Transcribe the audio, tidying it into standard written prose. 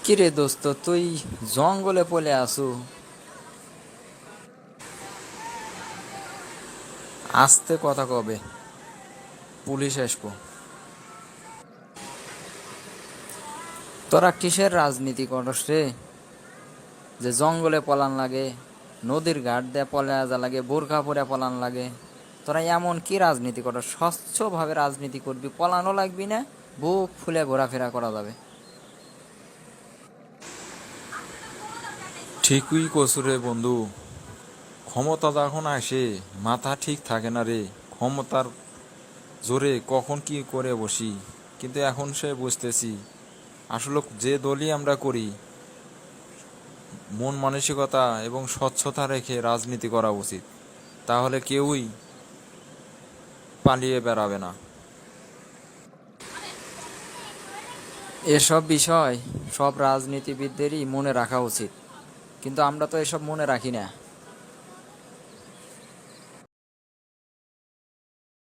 কিরে দোস্ত, তুই জঙ্গলে পলে আসু? আস্তে কথা কবে, পুলিশ আসবো। তোরা কিসের রাজনীতি করস রে? যে জঙ্গলে পলান লাগে, নদীর ঘাট দিয়ে পলে আসা লাগে, বোরখা পরে পলান লাগে। তোরা এমন কি রাজনীতি করস? স্বচ্ছভাবে রাজনীতি করবি, পলানো লাগবি না, বুক ফুলে ঘোরাফেরা করা যাবে। ঠিকই কছু রে বন্ধু। ক্ষমতা যখন আসে মাথা ঠিক থাকে না রে। ক্ষমতার জোরে কখন কি করে বসি, কিন্তু এখন সে বুঝতেছি আসলে যে দলই আমরা করি মন মানসিকতা এবং স্বচ্ছতা রেখে রাজনীতি করা উচিত, তাহলে কেউই পালিয়ে বেড়াবে না। এসব বিষয় সব রাজনীতিবিদদেরই মনে রাখা উচিত, কিন্তু আমরা তো এসব মনে রাখি না।